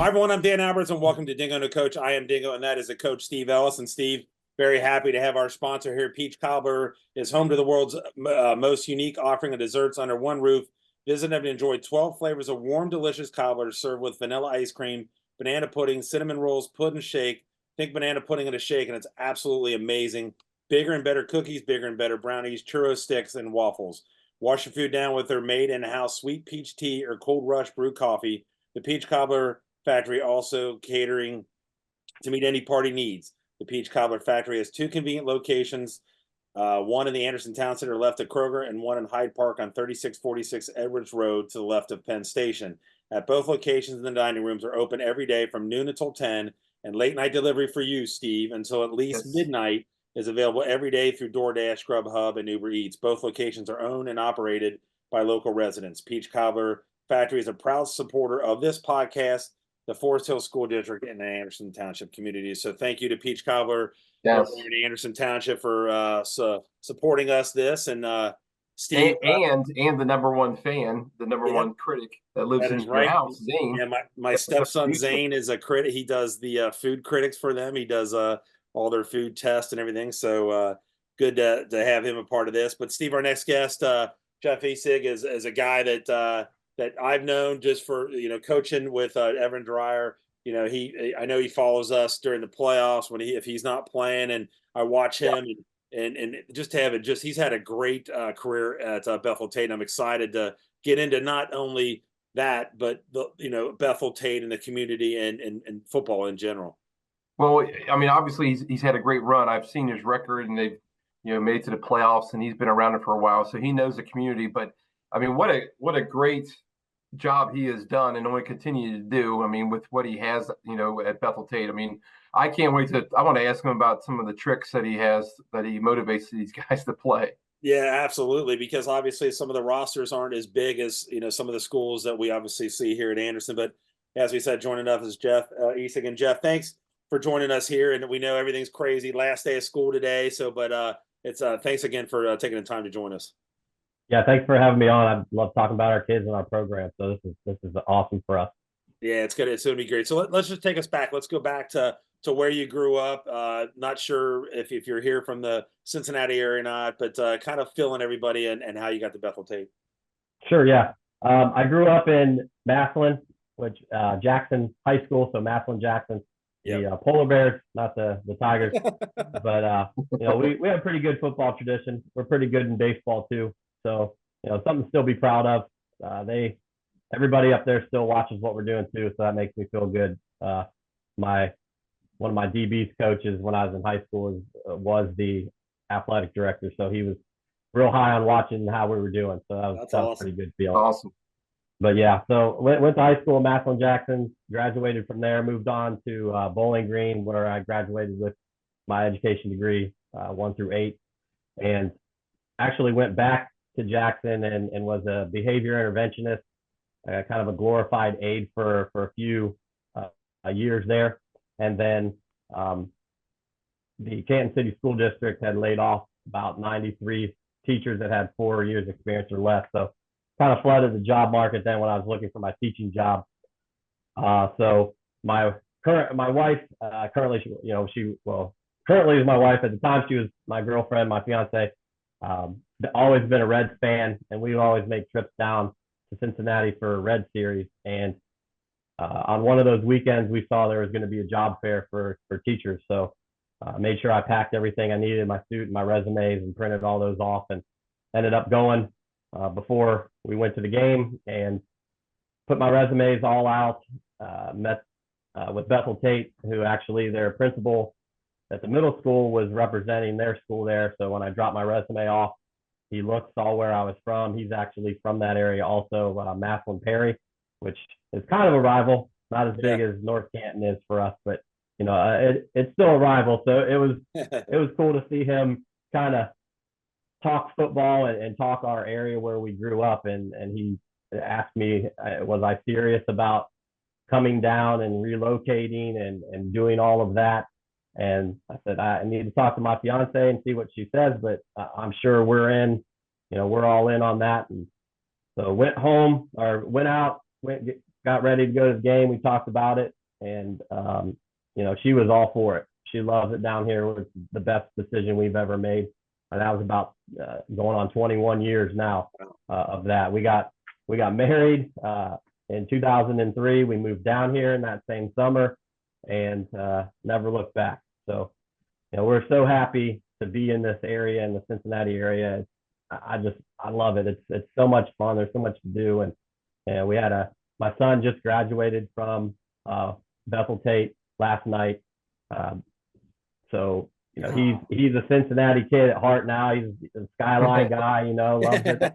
everyone. I'm Dan Alberts, and welcome to Dingo and a Coach. I am Dingo, and that is the coach, Steve Ellis. And Steve, very happy to have our sponsor here. Peach Cobbler is home to the world's most unique offering of desserts under one roof. Visit them and enjoy 12 flavors of warm, delicious cobblers served with vanilla ice cream, banana pudding, cinnamon rolls, pudding shake. Think banana pudding in a shake, and it's absolutely amazing. Bigger and better cookies, bigger and better brownies, churro sticks, and waffles. Wash your food down with their made-in-house sweet peach tea or cold rush brew coffee. The Peach Cobbler Factory also catering to meet any party needs. The Peach Cobbler Factory has two convenient locations, one in the Anderson Town Center left of Kroger and one in Hyde Park on 3646 Edwards Road to the left of Penn Station. At both locations, the dining rooms are open every day from noon until 10, and late night delivery for you, Steve, until at least midnight is available every day through DoorDash, Grubhub, and Uber Eats. Both locations are owned and operated by local residents. Peach Cobbler Factory is a proud supporter of this podcast, the Forest Hill School District, and the Anderson Township community. So thank you to Peach Cobbler in Anderson Township for supporting us this. And Steve. And the number one fan, the number one critic that lives in your house, Zane. Yeah, my stepson Zane is a critic. He does the food critics for them. He does all their food tests and everything. So good to have him a part of this. But Steve, our next guest, Jeff Essig, is a guy that I've known just for coaching with Evan Dreyer. I know he follows us during the playoffs if he's not playing, and I watch him and just to have it. He's had a great career at Bethel Tate. I'm excited to get into not only that, but Bethel Tate and the community and football in general. Well, I mean, obviously he's had a great run. I've seen his record, and they've made it to the playoffs, and he's been around it for a while, so he knows the community. But I mean, what a great job he has done and only continue to do. I mean, with what he has, at Bethel Tate. I mean, I can't wait I want to ask him about some of the tricks that he has that he motivates these guys to play. Yeah, absolutely. Because obviously some of the rosters aren't as big as, some of the schools that we obviously see here at Anderson. But as we said, joining us is Jeff Essig. And Jeff, thanks for joining us here. And we know everything's crazy. Last day of school today. So, but it's thanks again for taking the time to join us. Yeah, thanks for having me on. I love talking about our kids and our program. So this is awesome for us. Yeah, it's going to be great. So let's just take us back. Let's go back to where you grew up. Not sure if you're here from the Cincinnati area or not, but kind of fill in everybody and how you got to Bethel Tate. Sure, yeah. I grew up in Massillon, which Jackson High School, so Massillon Jackson. The Polar Bears, not the Tigers. But we have a pretty good football tradition. We're pretty good in baseball too. So, something to still be proud of. Everybody up there still watches what we're doing too, so that makes me feel good. One of my DB's coaches when I was in high school was the athletic director, so he was real high on watching how we were doing. So that was awesome. A pretty good feeling. Awesome. But yeah, so went to high school, Massillon Jackson, graduated from there, moved on to Bowling Green, where I graduated with my education degree, 1 through 8, and actually went back to Jackson and was a behavior interventionist, kind of a glorified aide for a few years there. And then the Canton City School District had laid off about 93 teachers that had 4 years experience or less. So kind of flooded the job market then when I was looking for my teaching job. So my wife, currently, currently is my wife. At the time, she was my girlfriend, my fiance. Always been a Reds fan, and we would always make trips down to Cincinnati for a Red series. And on one of those weekends, we saw there was going to be a job fair for teachers. So made sure I packed everything I needed, my suit and my resumes, and printed all those off, and ended up going before we went to the game and put my resumes all out. Met with Bethel Tate, who actually their principal at the middle school was representing their school there. So when I dropped my resume off, he looked, saw where I was from. He's actually from that area also, Massillon Perry, which is kind of a rival, not as big as North Canton is for us, but it's still a rival. So it was cool to see him kind of talk football and talk our area where we grew up. And he asked me, was I serious about coming down and relocating and doing all of that? And I said, I need to talk to my fiance and see what she says, but I'm sure we're all in on that. And so went out, got ready to go to the game. We talked about it. and she was all for it. She loves it down here. It was the best decision we've ever made. And that was about going on 21 years now of that. We got married in 2003. We moved down here in that same summer and never looked back. So, we're so happy to be in this area, in the Cincinnati area. I love it. It's so much fun. There's so much to do. And we had my son just graduated from Bethel Tate last night. So, he's a Cincinnati kid at heart now. He's a Skyline guy, loves it.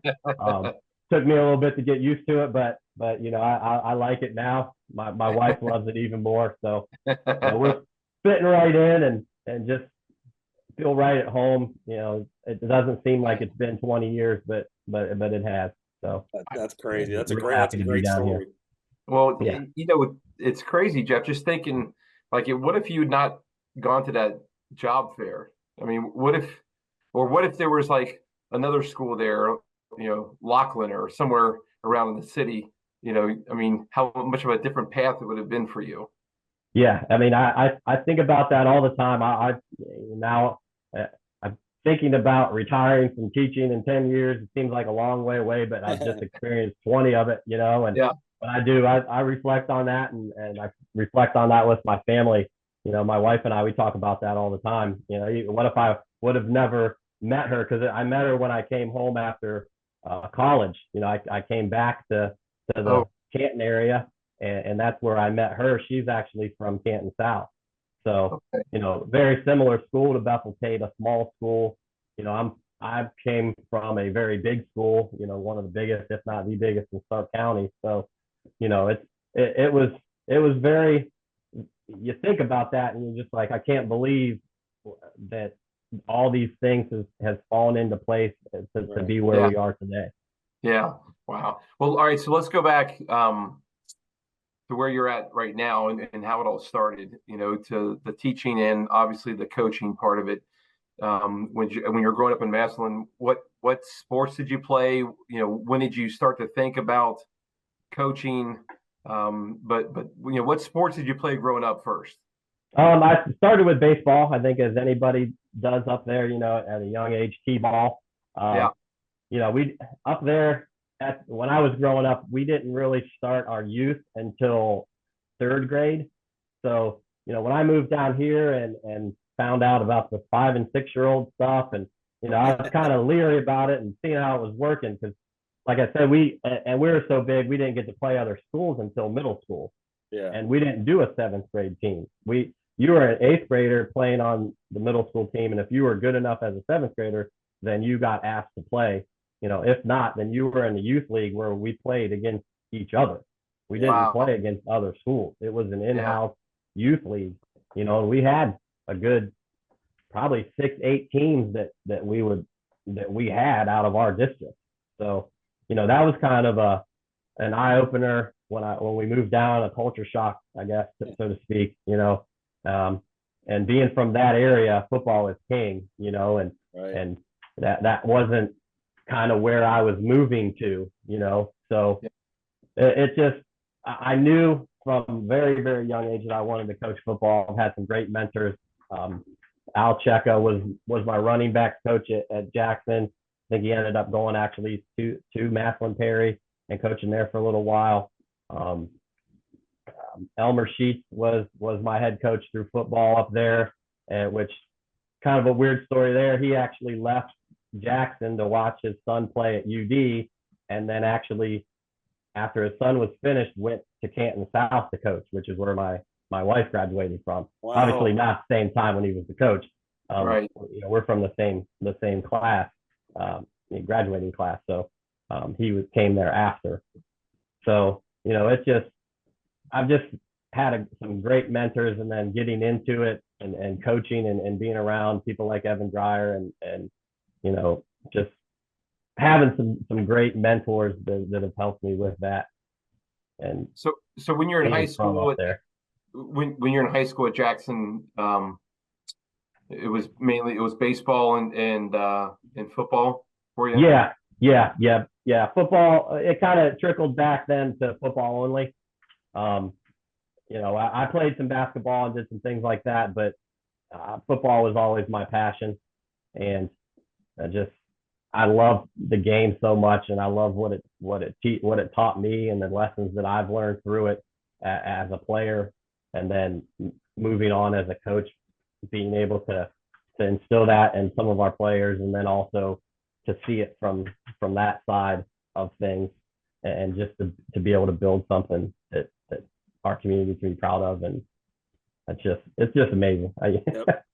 Took me a little bit to get used to it, but I like it now. My wife loves it even more. So we're fitting right in and just feel right at home. It doesn't seem like it's been 20 years, but it has. So that's crazy. That's a happy to be great down story. here. Well, it's crazy, Jeff. Just thinking, what if you had not gone to that job fair? I mean, what if there was another school there, Lachlan or somewhere around in the city? I mean, how much of a different path it would have been for you? Yeah, I mean, I think about that all the time. I'm thinking about retiring from teaching in 10 years. It seems like a long way away, but I've just experienced 20 of it, and yeah. But I do. I reflect on that, and I reflect on that with my family. My wife and we talk about that all the time. What if I would have never met her? Because I met her when I came home after college. I came back to the Canton area, and that's where I met her. She's actually from Canton South. So, very similar school to Bethel Tate, a small school. I came from a very big school, one of the biggest, if not the biggest in Stark County. So, it was very, you think about that and you're just like, I can't believe that all these things has fallen into place to be where we are today. Yeah. Wow. Well, all right. So let's go back to where you're at right now and how it all started, to the teaching and obviously the coaching part of it. When you're growing up in Massillon, what sports did you play? When did you start to think about coaching? But what sports did you play growing up first? I started with baseball. I think as anybody does up there, at a young age, t-ball. We up there when I was growing up, we didn't really start our youth until third grade. So, when I moved down here and found out about the 5 and 6 year old stuff, and I was kind of leery about it and seeing how it was working, because like I said, we were so big, we didn't get to play other schools until middle school. Yeah. And we didn't do a 7th grade team. You were an 8th grader playing on the middle school team, and if you were good enough as a 7th grader, then you got asked to play. If not, then you were in the youth league where we played against each other. We didn't play against other schools. It was an in-house youth league, and we had a good probably 6-8 teams that we had out of our district. So, that was kind of an eye opener when we moved down, a culture shock, I guess, so to speak, and being from that area, football is king, and that wasn't kind of where I was moving to, so it just, I knew from very, very young age that I wanted to coach football. I've had some great mentors. Al Cheka was my running back coach at Jackson. I think he ended up going actually to Massillon Perry and coaching there for a little while. Elmer Sheets was my head coach through football up there, which kind of a weird story there. He actually left Jackson to watch his son play at UD, and then actually after his son was finished, went to Canton South to coach, which is where my wife graduated from. Wow. Obviously not the same time when he was the coach. Right. We're from the same class, graduating class. So he came there after. So, I've just had some great mentors, and then getting into it and coaching and being around people like Evan Dreyer and just having some great mentors that have helped me with that. And so when you're in high school when you're in high school at Jackson, it was baseball and football for you? Yeah. Football, it kind of trickled back then to football only. I played some basketball and did some things like that, but football was always my passion, and I love the game so much, and I love what it taught me and the lessons that I've learned through it as a player, and then moving on as a coach, being able to instill that in some of our players, and then also to see it from that side of things, and just to be able to build something that our community can be proud of, and it's just amazing. Yep.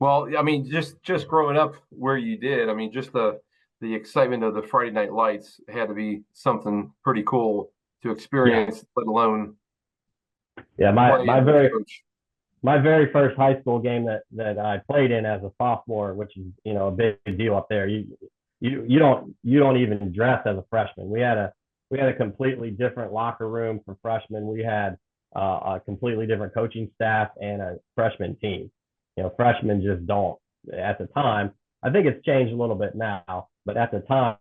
Well, I mean, just growing up where you did, I mean, just the excitement of the Friday Night Lights had to be something pretty cool to experience, let alone my very coach. my very first high school game that I played in as a sophomore, which is a big deal up there. You don't even dress as a freshman. We had a completely different locker room for freshmen. We had a completely different coaching staff and a freshman team. Freshmen just don't. At the time, I think it's changed a little bit now, but at the time,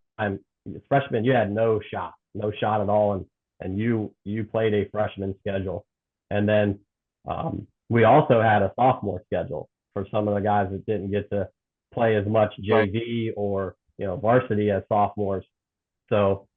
freshmen, you had no shot at all, and you played a freshman schedule, and then we also had a sophomore schedule for some of the guys that didn't get to play as much JV or varsity as sophomores. So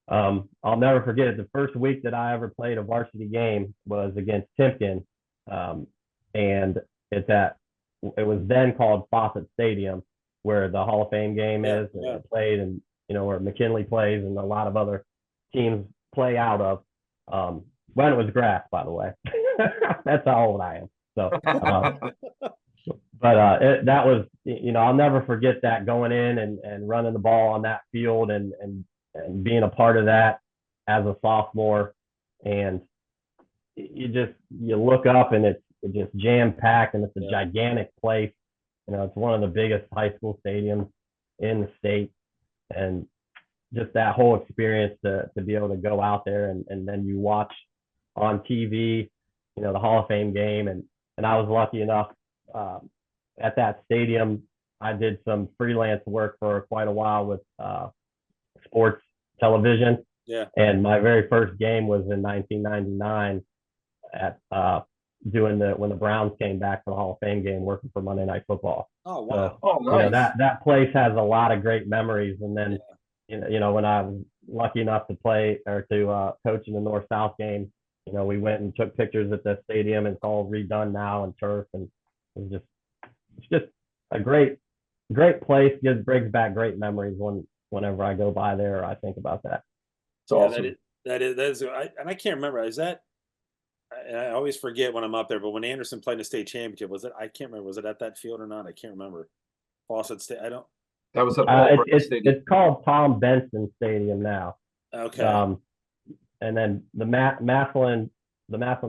I'll never forget it. The first week that I ever played a varsity game was against Timpkin, and it was then called Fawcett Stadium, where the Hall of Fame game is played, and where McKinley plays and a lot of other teams play out of. When it was grass, by the way. That's how old I am. So, that was, I'll never forget that, going in and running the ball on that field and being a part of that as a sophomore. And you look up and it's just jam packed, and it's a gigantic place. It's one of the biggest high school stadiums in the state, and just that whole experience to be able to go out there and then you watch on TV, the Hall of Fame game. And I was lucky enough at that stadium. I did some freelance work for quite a while with sports television. Yeah. And my very first game was in 1999 at when the Browns came back for the Hall of Fame game, working for Monday Night Football. Oh, wow. So, nice. That place has a lot of great memories. And then, when I was lucky enough to play or to coach in the North-South game, we went and took pictures at the stadium, and it's all redone now and turf, and it's just a great place. Just brings back great memories whenever I go by there or I think about that. It's awesome. That is, and I can't remember. I always forget when I'm up there, but when Anderson played in the state championship, I can't remember, was it at that field or not? I can't remember. Fawcett State. That was at it's called Tom Benson Stadium now. Okay. And then the Massillon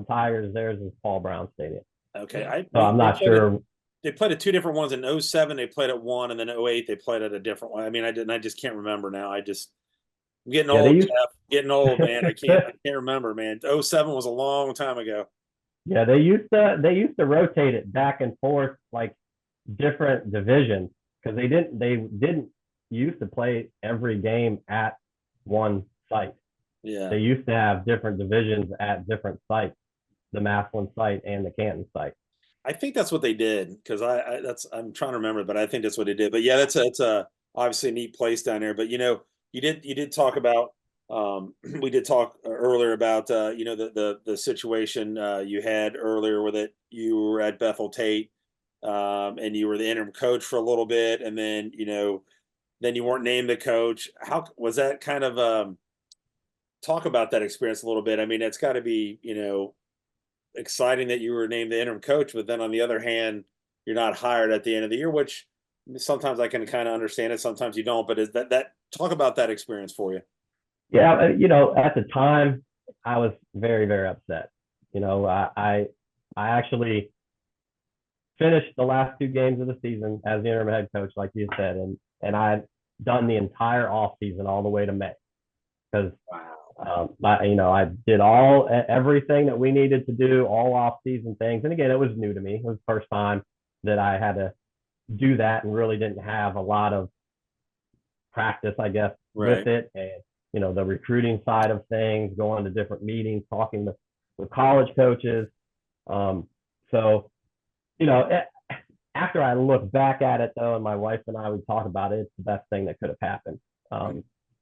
Tigers, theirs is Paul Brown Stadium. Okay. I'm not sure. They played at two different ones. In 2007, they played at one, and then 2008, they played at a different one. I mean, I just can't remember now. I'm getting old, Jeff. Getting old, man. I can't remember, man. 2007 was a long time ago. Yeah, they used to rotate it back and forth, like different divisions, because they didn't used to play every game at one site. Yeah. They used to have different divisions at different sites, the Massillon site and the Canton site. I think that's what they did, because I'm trying to remember, but I think that's what they did. But yeah, that's a obviously a neat place down there. But you did talk about we did talk earlier about the situation you had earlier with it. You were at Bethel Tate, and you were the interim coach for a little bit, and then you weren't named the coach. How was that kind of talk about that experience a little bit? I mean, it's got to be exciting that you were named the interim coach, but then on the other hand, you're not hired at the end of the year, which sometimes I can kind of understand it, sometimes you don't. But is that talk about that experience for you? Yeah, at the time, I was very, very upset. I actually finished the last two games of the season as the interim head coach, like you said, and I had done the entire off season all the way to May, because I did everything that we needed to do, all off season things. And again, it was new to me. It was the first time that I had to do that, and really didn't have a lot of practice, I guess, with it. And the recruiting side of things, going to different meetings, talking with college coaches. So, you know, after I look back at it though, and my wife and I would talk about it, it's the best thing that could have happened.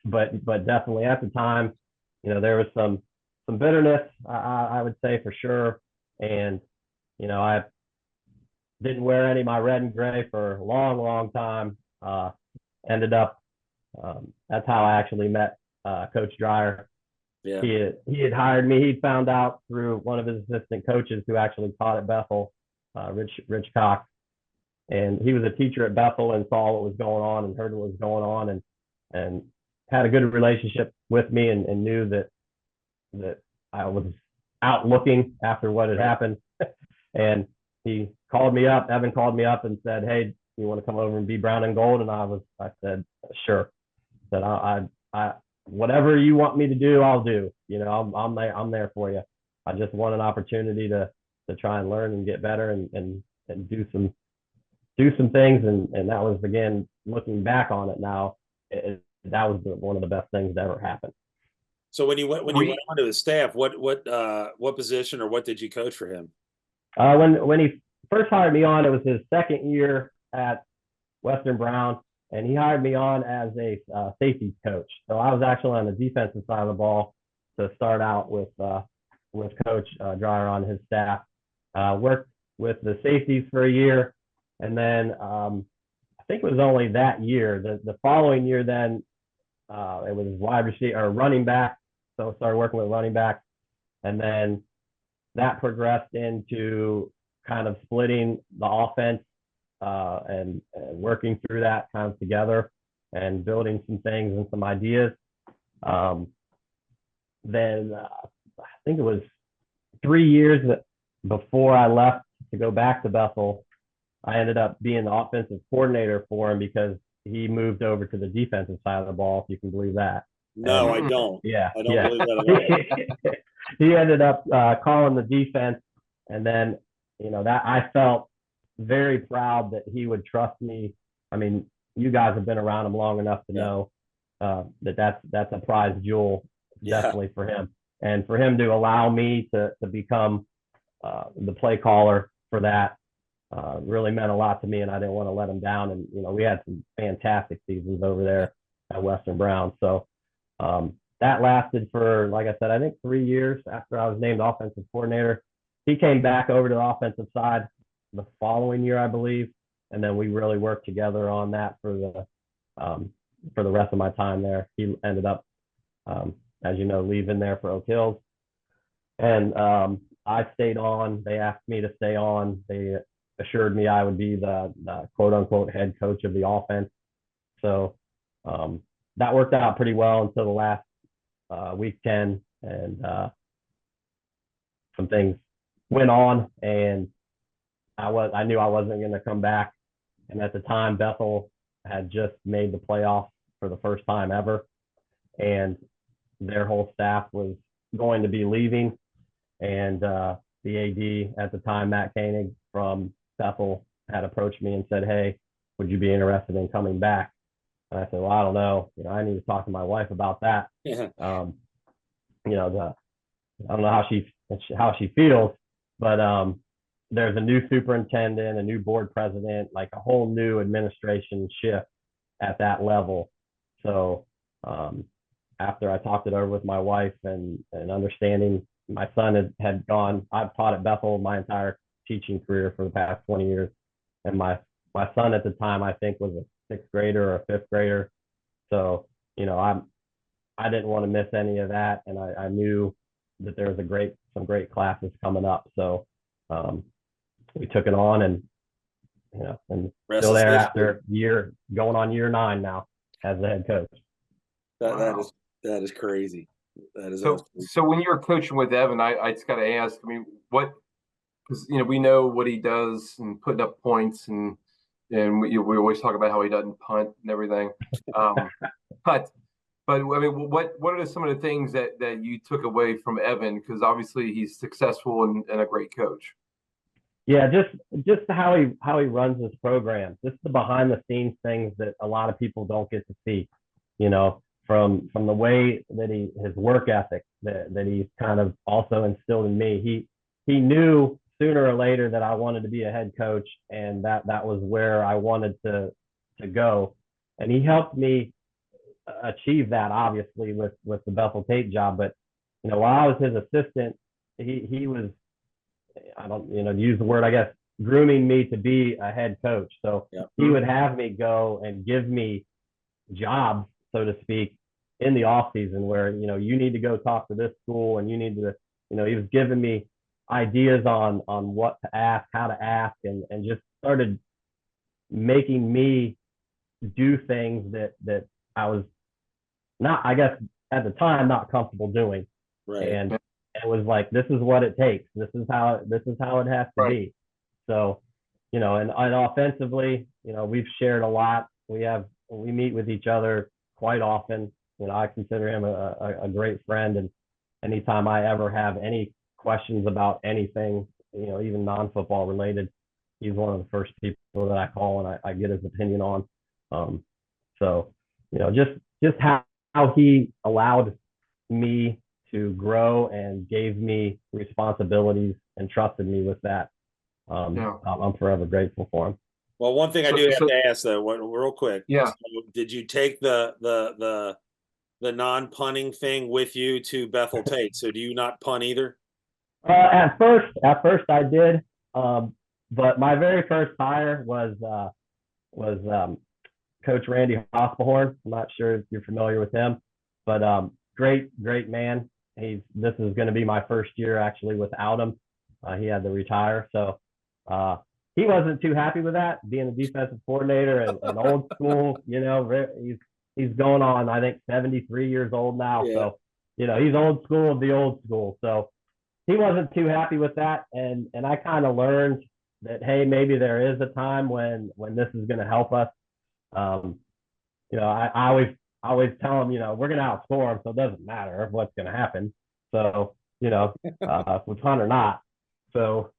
But definitely at the time, you know, there was some bitterness, I would say for sure. And, you know, I didn't wear any of my red and gray for a long, long time. Ended up, that's how I actually met Coach Dreyer. Yeah. He had hired me. He'd found out through one of his assistant coaches who actually taught at Bethel, Rich Cox. And he was a teacher at Bethel and saw what was going on and heard what was going on and had a good relationship with me and knew that I was out looking after what had happened. And he called me up, Evan called me up and said, "Hey, you want to come over and be brown and gold?" And I said, "Sure." I said, I whatever you want me to do, I'll do. You know, I'm there for you. I just want an opportunity to try and learn and get better and do some things. And that was, again, looking back on it now, that was one of the best things that ever happened. So when you went onto the staff, what position or what did you coach for him? When he first hired me on, it was his second year at Western Brown, and he hired me on as a safety coach. So I was actually on the defensive side of the ball to start out with Coach Dreyer on his staff. Worked with the safeties for a year, and then I think it was only that year. The following year, then it was wide receiver or running back. So I started working with running back, and then that progressed into kind of splitting the offense and working through that kind of together and building some things and some ideas. Then I think it was 3 years before I left to go back to Bethel, I ended up being the offensive coordinator for him because he moved over to the defensive side of the ball, if you can believe that. No, I don't. Yeah. I don't believe that at all. He ended up calling the defense, and then, you know, that I felt very proud that he would trust me. I mean, you guys have been around him long enough to know that's a prize jewel, definitely for him. And for him to allow me to become the play caller for that really meant a lot to me, and I didn't want to let him down. And, you know, we had some fantastic seasons over there at Western Brown. So that lasted for, like I said, I think 3 years after I was named offensive coordinator. He came back over to the offensive side the following year, I believe, and then we really worked together on that for the rest of my time there. He ended up, as you know, leaving there for Oak Hills, and I stayed on. They asked me to stay on. They assured me I would be the quote unquote head coach of the offense. So that worked out pretty well until the last week 10, and some things went on, and I knew I wasn't going to come back. And at the time, Bethel had just made the playoffs for the first time ever, and their whole staff was going to be leaving. And the AD at the time, Matt Koenig from Bethel, had approached me and said, "Hey, would you be interested in coming back?" And I said, "Well, I don't know. You know, I need to talk to my wife about that." Yeah. You know, I don't know how she feels, but there's a new superintendent, a new board president, like a whole new administration shift at that level. So after I talked it over with my wife and understanding, my son had gone. I've taught at Bethel my entire teaching career for the past 20 years, and my son at the time, I think, was a 6th grader or a 5th grader. So, you know, I didn't want to miss any of that, and I knew that there was some great classes coming up. So we took it on, and, you know, and still there after going on year 9 now as the head coach. That is crazy. That is so when you're coaching with Evan, I just got to ask, I mean, because, you know, we know what he does and putting up points, and we always talk about how he doesn't punt and everything. But I mean, what are some of the things that you took away from Evan? Because obviously he's successful and a great coach. Yeah, just how he runs his program, just the behind the scenes things that a lot of people don't get to see. You know, from the way that his work ethic that he's kind of also instilled in me. He knew sooner or later that I wanted to be a head coach, and that was where I wanted to go. And he helped me achieve that, obviously, with the Bethel Tate job. But while I was his assistant, he was, I don't to use the word, I guess, grooming me to be a head coach. So he would have me go and give me jobs, so to speak, in the off season where you need to go talk to this school, and you need to he was giving me ideas on what to ask, how to ask, and just started making me do things that I was not, I guess, at the time, not comfortable doing. Right. And it was like, this is what it takes. This is how it has to be. So, and offensively, we've shared a lot. We meet with each other quite often. I consider him a great friend, and anytime I ever have any questions about anything, even non-football related, he's one of the first people that I call and I get his opinion on. So, just how he allowed me to grow and gave me responsibilities and trusted me with that. I'm forever grateful for him. Well, one thing I do have to ask though, real quick. Yeah. So did you take the non-punting thing with you to Bethel Tate? So do you not punt either? At first I did, but my very first hire was Coach Randy Hospelhorn. I'm not sure if you're familiar with him, but great man. This is going to be my first year actually without him. He had to retire, so he wasn't too happy with that, being a defensive coordinator and old school. He's going on, I think, 73 years old now. Yeah. So he's old school of the old school. So he wasn't too happy with that, and I kind of learned that, hey, maybe there is a time when this is going to help us. I always tell him, we're going to outscore them, so it doesn't matter what's going to happen. So, with punt or not. So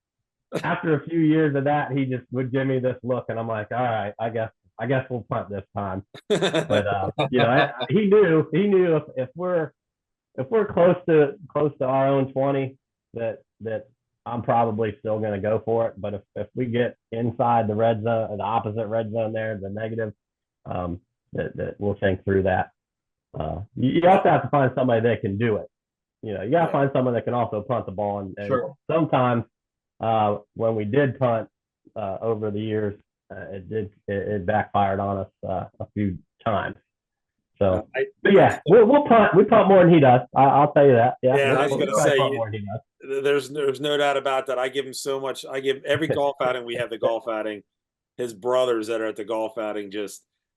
after a few years of that, he just would give me this look, and I'm like, all right, I guess we'll punt this time. But he knew if we're close to our own 20, that I'm probably still going to go for it. But if we get inside the red zone, or the opposite red zone there, the negative, that we'll think through that. You also have to find somebody that can do it. You got to find someone that can also punt the ball. And sure. Sometimes when we did punt over the years, it backfired on us a few times. So, we'll punt. We punt more than he does. I'll tell you that. Yeah, I was going to say, there's no doubt about that. I give him so much. I give every golf outing we have the golf outing. His brothers that are at the golf outing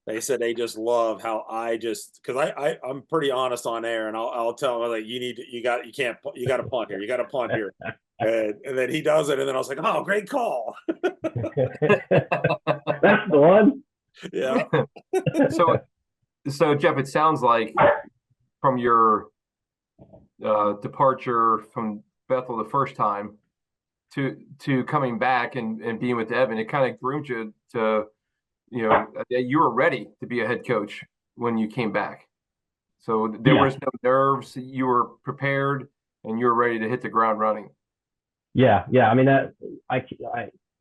they said they just love how because I'm pretty honest on air, and I'll tell him, like, you got to punt here. You got to punt here. And then he does it, and then I was like, oh, great call. That's the one. Yeah. So Jeff, it sounds like from your departure from Bethel the first time to coming back and being with Evan, it kind of groomed you to, you were ready to be a head coach when you came back. So there was no nerves. You were prepared and you were ready to hit the ground running. Yeah. I mean, I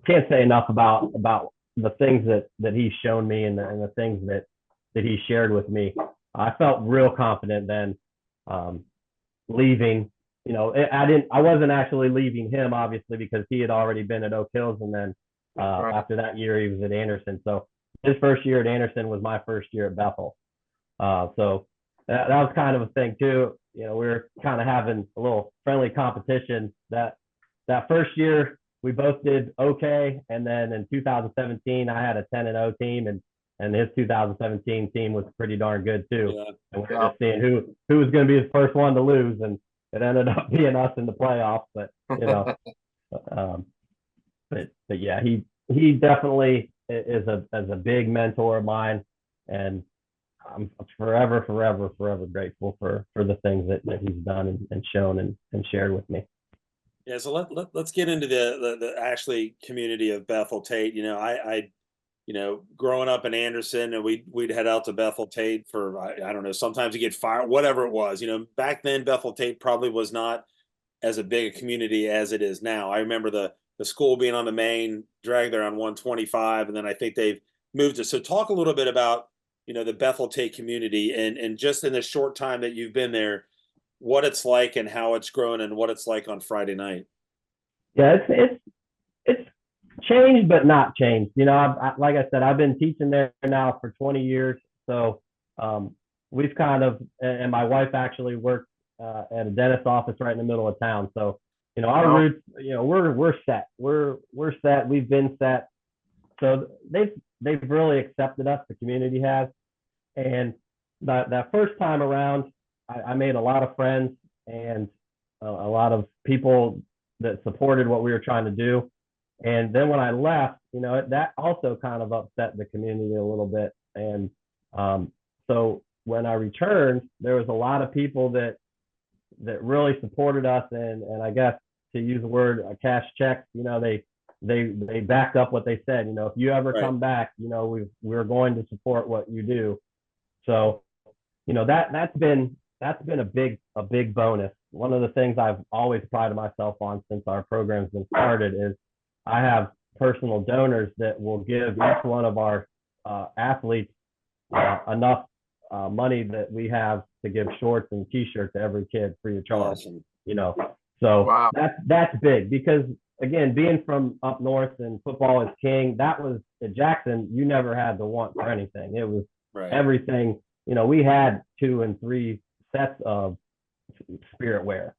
can't say enough about the things that he's shown me and the things that he shared with me. I felt real confident then, leaving. I wasn't actually leaving him, obviously, because he had already been at Oak Hills, and then after that year he was at Anderson. So his first year at Anderson was my first year at Bethel. So that was kind of a thing too. We were kind of having a little friendly competition. That first year we both did okay, and then in 2017 I had a 10-0 team, and his 2017 team was pretty darn good too. Yeah. And we were just seeing who was going to be his first one to lose, and it ended up being us in the playoffs. But but yeah, he definitely is a big mentor of mine, and I'm forever grateful for the things that he's done and shown and shared with me. Yeah, so let's get into the Ashley community of Bethel Tate. growing up in Anderson, and we'd head out to Bethel Tate for, I don't know, sometimes you get fired, whatever it was. Back then Bethel Tate probably was not as a big a community as it is now. I remember the school being on the main drag there on 125, and then I think they've moved it. So talk a little bit about the Bethel Tate community, and just in the short time that you've been there, what it's like and how it's grown and what it's like on Friday night. Yeah, it's changed, but not changed. Like I said, I've been teaching there now for 20 years. So we've kind of, and my wife actually works at a dentist office right in the middle of town. So, our roots, we're set. We're set. We've been set. So they've really accepted us. The community has. And that first time around, I made a lot of friends and a lot of people that supported what we were trying to do. And then when I left, that also kind of upset the community a little bit. And so when I returned, there was a lot of people that really supported us, and I guess, to use the word, cash checks. They backed up what they said. If you ever come back, we're going to support what you do. So, that's been a big bonus. One of the things I've always prided myself on since our program's been started is I have personal donors that will give each one of our athletes enough money that we have to give shorts and t-shirts to every kid free of charge. Awesome. So wow. that's big, because again, being from up north and football is king, that was at Jackson, you never had to want for anything. It was everything. We had 2 and 3 sets of spirit wear.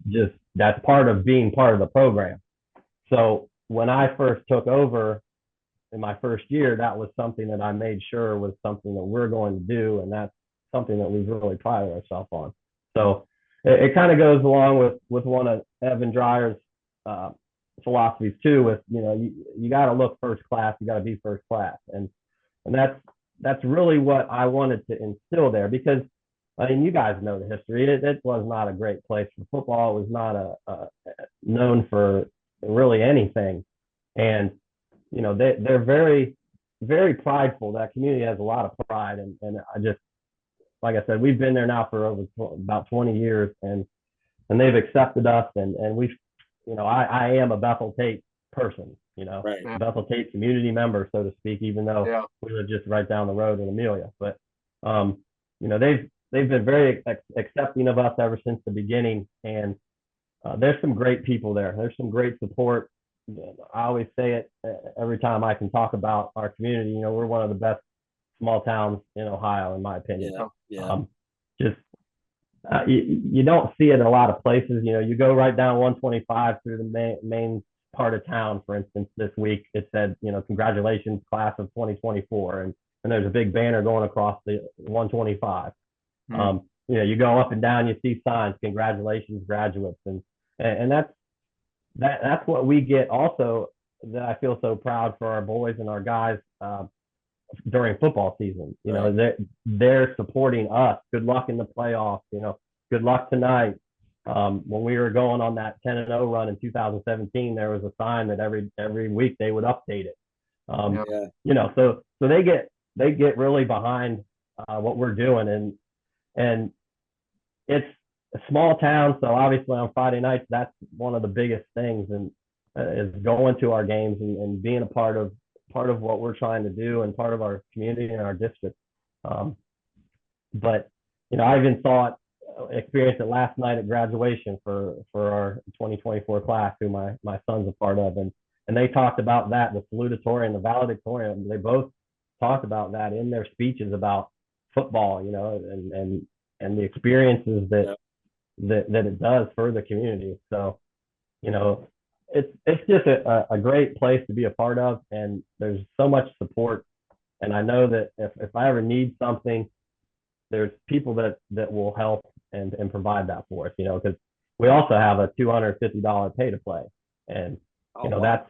Just that's part of being part of the program. So when I first took over in my first year, that was something that I made sure was something that we're going to do, and that's something that we've really prided ourselves on. So it kind of goes along with one of Evan Dreyer's philosophies too. With you got to look first class, you got to be first class, and that's really what I wanted to instill there, because you guys know the history. It was not a great place for football. It was not known for really anything, and they're very, very prideful. That community has a lot of pride, and I just, like I said, we've been there now for about 20 years, and they've accepted us, and we've, I am a Bethel Tate person, Bethel Tate community member, so to speak, even though we live just right down the road in Amelia. But they've been very accepting of us ever since the beginning, and there's some great people there. There's some great support. I always say it every time I can talk about our community. We're one of the best small towns in Ohio, in my opinion. You don't see it in a lot of places. You go right down 125 through the main part of town. For instance, this week it said, congratulations, class of 2024, and there's a big banner going across the 125. You go up and down, you see signs, congratulations, graduates, and that's what we get also, that I feel so proud for our boys and our guys during football season. They're supporting us. Good luck in the playoffs. Good luck tonight. When we were going on that 10-0 run in 2017, there was a sign that every week they would update it. So they get really behind what we're doing, and it's a small town, so obviously on Friday nights, that's one of the biggest things, and is going to our games and being a part of what we're trying to do and part of our community and our district. But I even experienced it last night at graduation for our 2024 class, who my son's a part of, and they talked about that, the salutatory and the valedictorian. They both talked about that in their speeches about football, and the experiences that it does for the community. So, it's just a great place to be a part of, and there's so much support. And I know that if I ever need something, there's people that will help and provide that for us, because we also have a $250 pay to play. And, that's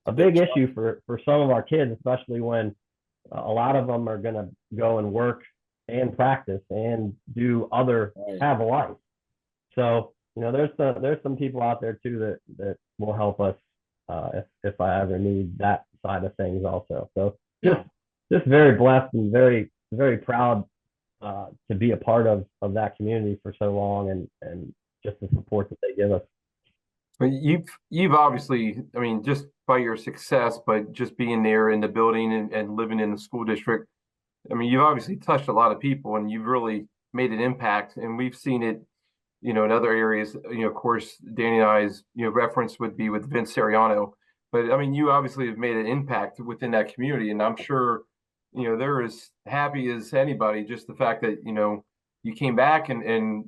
a big issue for some of our kids, especially when a lot of them are going to go and work and practice and have a life. So, there's some people out there too that will help us if I ever need that side of things also. So Yeah. just very blessed and very proud to be a part of that community for so long, and just the support that they give us. But you've obviously, I mean, just by your success, but just being there in the building and living in the school district, I mean, you've obviously touched a lot of people and you've really made an impact. And we've seen it, in other areas. Of course, Danny and I's, reference would be with Vince Sariano. But I mean, you obviously have made an impact within that community. And I'm sure, they're as happy as anybody, just the fact that, you came back and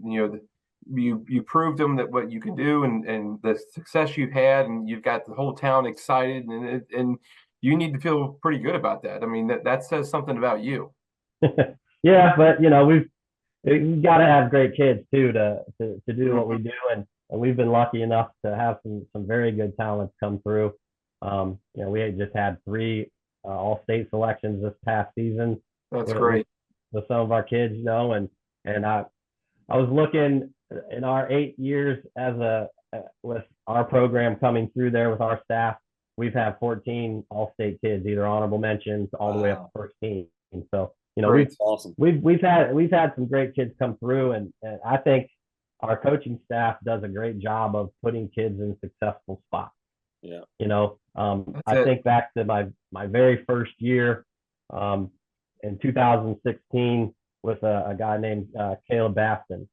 you proved them that what you can do and the success you've had, and you've got the whole town excited, and you need to feel pretty good about that. I mean, that says something about you. Yeah, but we've got to have great kids too to do what we do, and we've been lucky enough to have some very good talents come through. We had just had 3 all-state selections this past season. That's great. With some of our kids, and I was looking in our 8 years with our program coming through there with our staff, we've had 14 all-state kids, either honorable mentions all the way up to first team. And so, awesome. We've had some great kids come through, and I think our coaching staff does a great job of putting kids in successful spots. Yeah. I think back to my very first year in 2016 with a guy named Caleb Baston.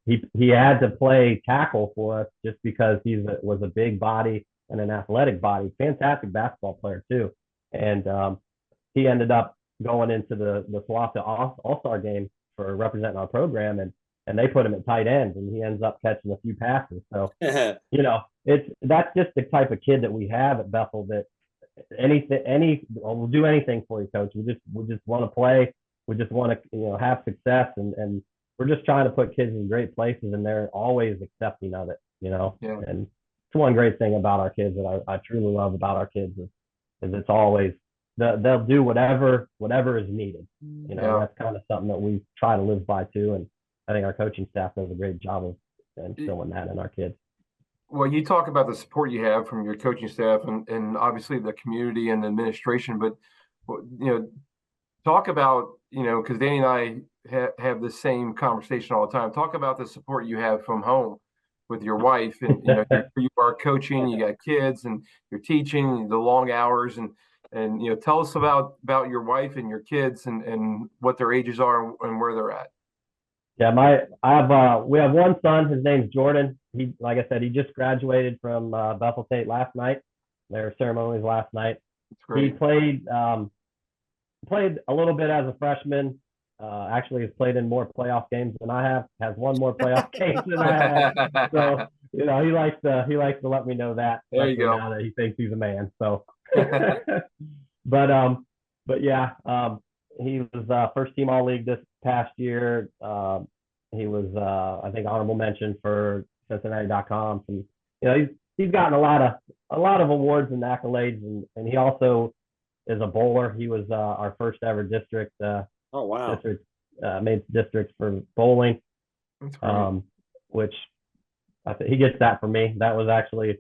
He had to play tackle for us just because was a big body and an athletic body, fantastic basketball player too. And he ended up going into the Swassa All-Star game for representing our program, and they put him at tight end, and he ends up catching a few passes. So, that's just the type of kid that we have at Bethel, that we'll do anything for you, coach. We just want to play. We just want to, have success, and we're just trying to put kids in great places, and they're always accepting of it, Yeah. And it's one great thing about our kids that I truly love about our kids is it's always, they'll do whatever is needed. That's kind of something that we try to live by too. And I think our coaching staff does a great job of instilling that in our kids. Well, you talk about the support you have from your coaching staff and obviously the community and the administration, but talk about, because Danny and I have the same conversation all the time. Talk about the support you have from home with your wife, and you are coaching, you got kids, and you're teaching, the long hours, and tell us about your wife and your kids and what their ages are and where they're at. Yeah, we have one son. His name's Jordan. He, like I said, he just graduated from Bethel Tate last night. Their ceremonies last night. He played a little bit as a freshman. Actually, has played in more playoff games than I have. Has won more playoff games than I have. So he likes to let me know that. There you go. Now that he thinks he's a man. So, but yeah, he was first team all league this past year. He was I think honorable mention for Cincinnati.com. And he's gotten a lot of awards and accolades, and he also is a bowler. He was our first ever district. Oh wow! District made district for bowling, which I think he gets that from me. That was actually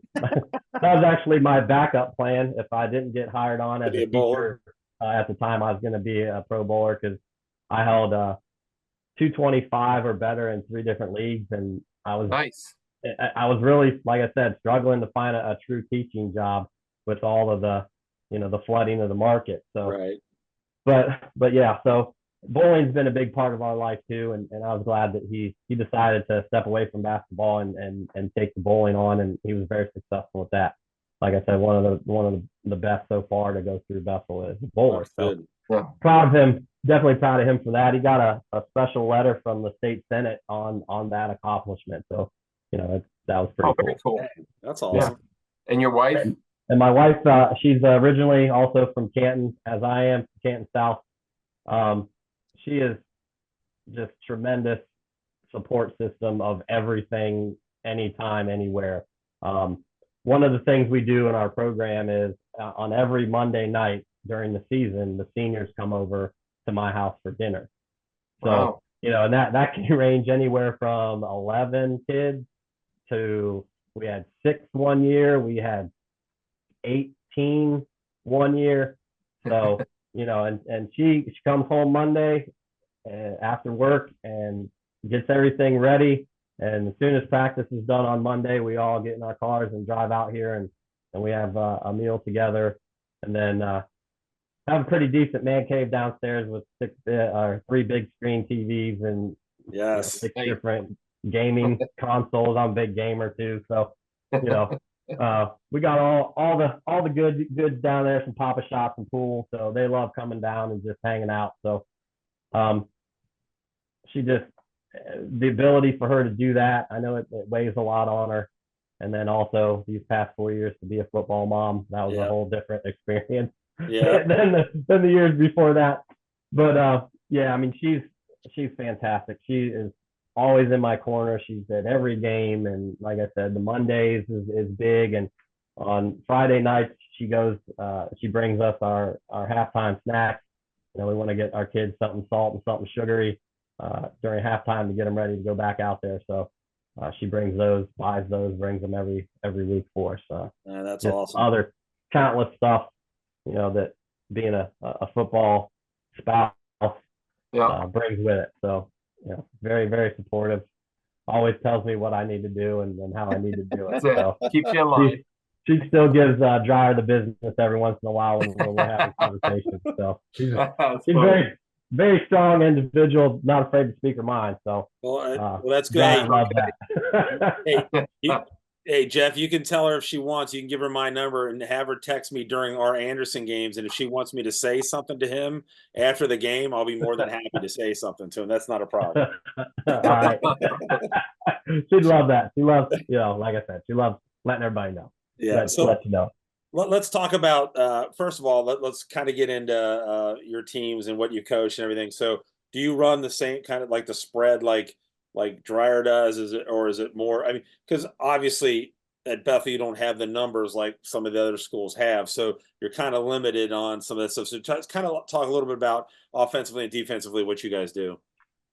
my backup plan if I didn't get hired on as a teacher. At the time, I was going to be a pro bowler because I held 225 or better in 3 different leagues, and I was nice. I was really, like I said, struggling to find a true teaching job with all of the the flooding of the market. So, right. But yeah, so bowling's been a big part of our life too, and I was glad that he decided to step away from basketball and take the bowling on, and he was very successful with that. Like I said, one of the best so far to go through Bethel is a bowler. So proud of him, definitely proud of him for that. He got a special letter from the state senate on that accomplishment. So that was pretty cool. Very cool. That's awesome. Yeah. And your wife? And my wife, she's originally also from Canton, as I am, Canton South. She is just tremendous support system of everything, anytime, anywhere. One of the things we do in our program is on every Monday night during the season, the seniors come over to my house for dinner. So, and that can range anywhere from 11 kids to, we had 6 one year. We had 18 1 year. So, and she comes home Monday after work and gets everything ready. And as soon as practice is done on Monday, we all get in our cars and drive out here, and we have a meal together. And then have a pretty decent man cave downstairs with 3 big screen TVs and Yes. 6 different gaming consoles. I'm a big gamer too. So, we got all the goods down there, some Papa shops and pool. So they love coming down and just hanging out. So, she just, the ability for her to do that, I know it weighs a lot on her. And then also these past 4 years to be a football mom, that was a whole different experience than the years before that. But I mean, she's fantastic. She is always in my corner. She's at every game, and like I said, the Mondays is big. And on Friday nights, she brings us our halftime snacks. We want to get our kids something salt and something sugary during halftime to get them ready to go back out there. So she brings those, buys those, brings them every week for us. That's awesome. Other countless stuff, that being a football spouse brings with it. So, very, very supportive. Always tells me what I need to do and how I need to do it. So keeps you in line. She still gives Dryer the business every once in a while when we're having conversations. So she's very, very strong individual, not afraid to speak her mind. So well, that's good. I love that. Hey, Jeff, you can tell her if she wants. You can give her my number and have her text me during our Anderson games. And if she wants me to say something to him after the game, I'll be more than happy to say something to him. That's not a problem. All right. She'd love that. She loves, like I said, she loves letting everybody know. Yeah. So let you know. Let's talk about, first of all, let's kind of get into your teams and what you coach and everything. So do you run the same kind of like the spread like Dryer does? Is it more? I mean, because obviously at Bethel you don't have the numbers like some of the other schools have, so you're kind of limited on some of that stuff. So kind of talk a little bit about offensively and defensively what you guys do.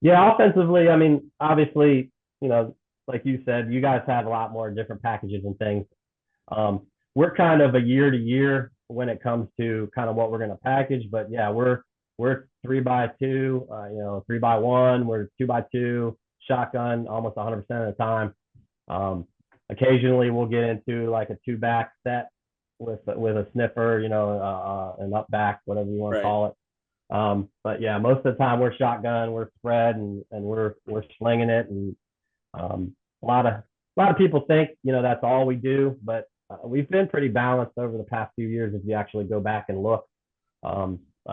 Yeah, offensively, I mean, obviously, like you said, you guys have a lot more different packages and things. We're kind of a year to year when it comes to kind of what we're going to package, but yeah, we're 3x2, 3x1, we're 2x2. Shotgun almost 100% of the time. Occasionally we'll get into like a 2-back set with a sniffer, an up back, whatever you want to call it. But yeah, most of the time we're shotgun, we're spread, and we're slinging it. And a lot of people think that's all we do, but we've been pretty balanced over the past few years if you actually go back and look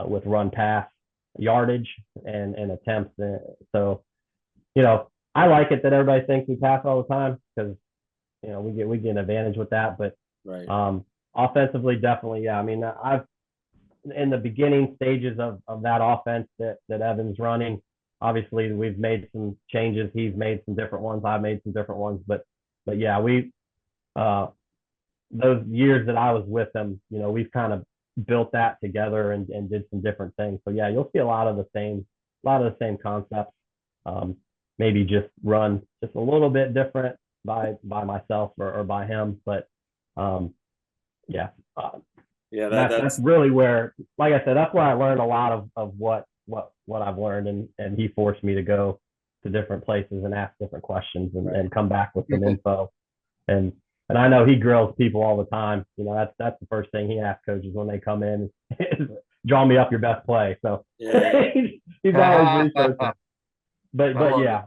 with run pass yardage and attempts. So I like it that everybody thinks we pass all the time because we get an advantage with that. But offensively, definitely, yeah. I mean, I've in the beginning stages of that offense that Evan's running. Obviously, we've made some changes. He's made some different ones. I've made some different ones. But yeah, we those years that I was with him, we've kind of built that together and did some different things. So yeah, you'll see a lot of the same concepts. Maybe just run just a little bit different by myself or by him. But that's really where, like I said, that's where I learned a lot of what I've learned, and he forced me to go to different places and ask different questions and come back with some info. And I know he grills people all the time. That's the first thing he asks coaches when they come in is draw me up your best play. So he's always researching. But yeah,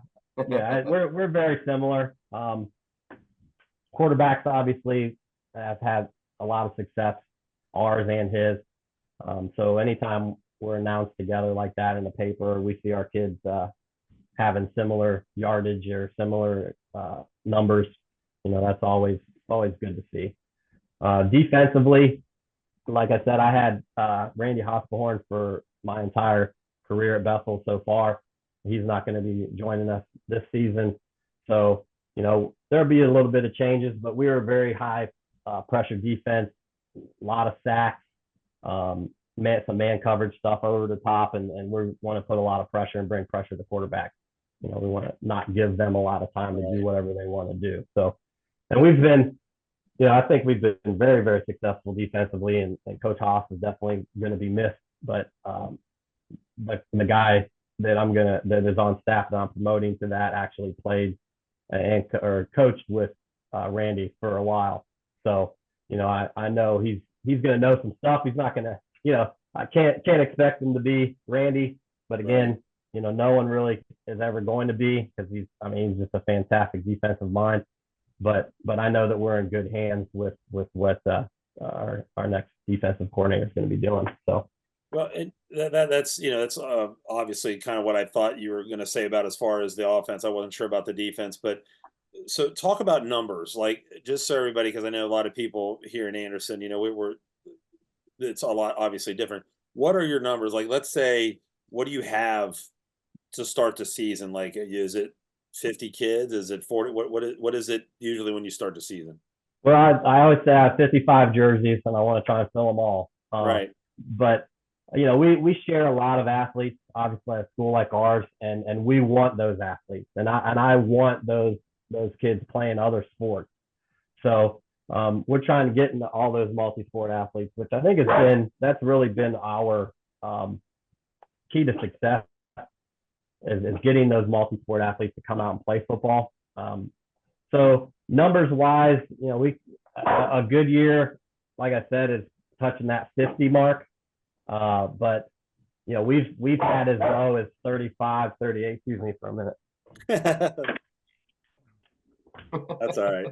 we're very similar. Quarterbacks obviously have had a lot of success, ours and his. So anytime we're announced together like that in the paper, we see our kids having similar yardage or similar numbers. That's always good to see. Defensively, like I said, I had Randy Hospelhorn for my entire career at Bethel so far. He's not going to be joining us this season. So, there'll be a little bit of changes, but we were a very high pressure defense, a lot of sacks, some man coverage stuff over the top, and we want to put a lot of pressure and bring pressure to the quarterback. We want to not give them a lot of time to do whatever they want to do. So, and we've been I think we've been very, very successful defensively, and Coach Haas is definitely going to be missed. But the guy that is on staff that I'm promoting to that actually played or coached with Randy for a while. So, I know he's going to know some stuff. He's not going to, I can't expect him to be Randy, but again, no one really is ever going to be, because he's just a fantastic defensive mind. But I know that we're in good hands with what our next defensive coordinator is going to be doing. So. Well, that's obviously kind of what I thought you were going to say about as far as the offense. I wasn't sure about the defense, but so talk about numbers, like, just so everybody, because I know a lot of people here in Anderson, it's a lot obviously different. What are your numbers? Like, let's say, what do you have to start the season? Like, is it 50 kids? Is it 40? What is it usually when you start the season? Well, I always say I have 55 jerseys, and I want to try and fill them all. Right. But we share a lot of athletes, obviously, at a school like ours, and we want those athletes, and I want those kids playing other sports. So we're trying to get into all those multi-sport athletes, which I think that's really been our key to success, is getting those multi-sport athletes to come out and play football. So numbers wise, a good year, like I said, is touching that 50 mark. But we've had as low as 35, 38. Excuse me for a minute. That's all right.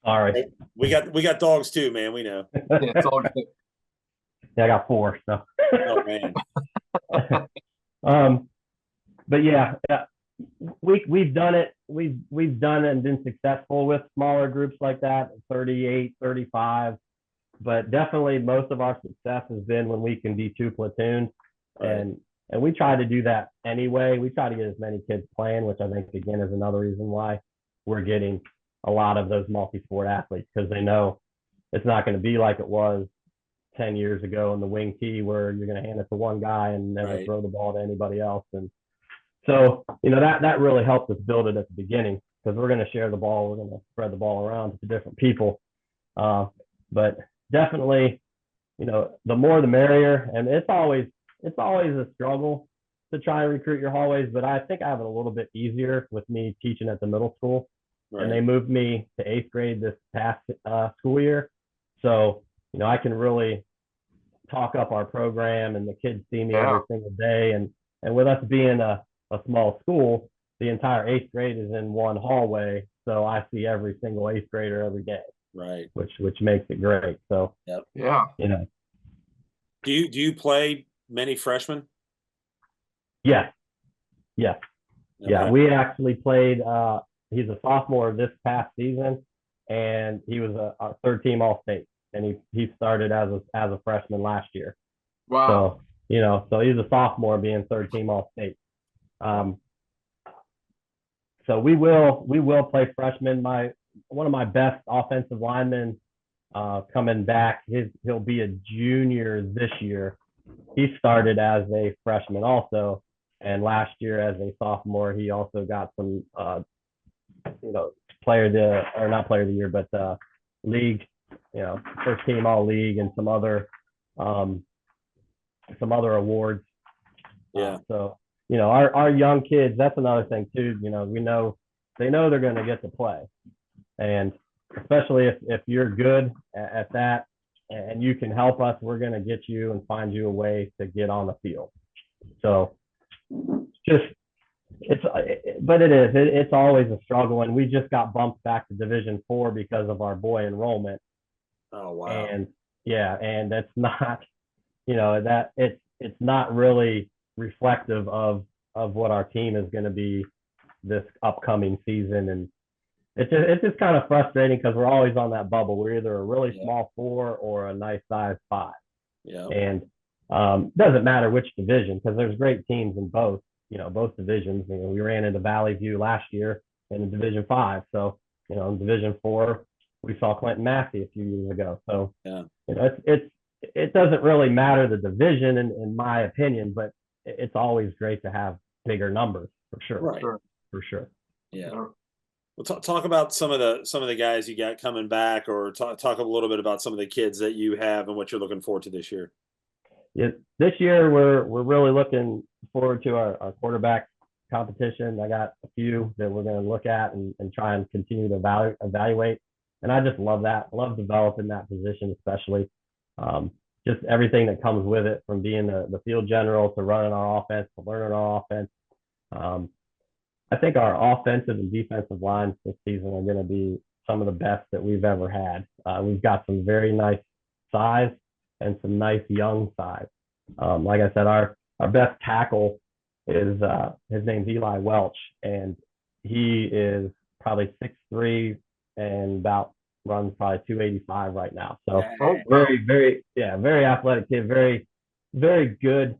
All right. We got dogs too, man. We know. Yeah, it's all good. Yeah, I got 4. So. Oh man. But yeah, we've done it. We've done it and been successful with smaller groups like that, 38, 35. But definitely most of our success has been when we can be 2 platoons. Right. And we try to do that anyway. We try to get as many kids playing, which I think, again, is another reason why we're getting a lot of those multi-sport athletes, because they know it's not going to be like it was 10 years ago in the wing tee, where you're going to hand it to one guy and never throw the ball to anybody else. And so, that really helped us build it at the beginning, because we're going to share the ball. We're going to spread the ball around to different people. But definitely, the more the merrier. And it's always a struggle to try and recruit your hallways, but I think I have it a little bit easier with me teaching at the middle school. Right. And they moved me to 8th grade this past school year. So, I can really talk up our program, and the kids see me every single day. And with us being a small school, the entire 8th grade is in one hallway. So I see every single 8th grader every day. Right. Which makes it great. So, yeah. Do you play many freshmen? Yes. Okay. Yeah. We actually played, he's a sophomore this past season, and he was a 3rd-team All-State, and he started as a freshman last year. Wow. So, so he's a sophomore being 3rd-team All-State. So we will play freshmen. One of my best offensive linemen coming back, he'll be a junior this year. He started as a freshman also, and last year as a sophomore, he also got some not player of the year, but league, 1st-team all league, and some other awards. Yeah. So our young kids, that's another thing too. They know they're going to get to play, and especially if you're good at that and you can help us, we're going to get you and find you a way to get on the field. So it's always a struggle, and we just got bumped back to Division 4 because of our boy enrollment. Oh wow. And and that's not, that it's not really reflective of what our team is going to be this upcoming season. And it's just kind of frustrating, because we're always on that bubble. We're either a really small 4 or a nice size 5. Yeah. And doesn't matter which division, because there's great teams in both divisions. We ran into Valley View last year in Division 5. So, in Division 4, we saw Clinton Massey a few years ago. So, it doesn't really matter the division in my opinion, but it's always great to have bigger numbers, for sure. Right. For sure. Yeah. Well, talk about some of the guys you got coming back, or talk a little bit about some of the kids that you have and what you're looking forward to this year. Yeah, this year we're really looking forward to our quarterback competition. I got a few that we're going to look at and try and continue to evaluate. And I just love that. I love developing that position, especially just everything that comes with it, from being the field general to running our offense, to learning our offense. I think our offensive and defensive lines this season are going to be some of the best that we've ever had. We've got some very nice size and some nice young size. Like I said, our best tackle is his name's Eli Welch, and he is probably 6'3" and about runs probably 285 right now. So very athletic kid, very good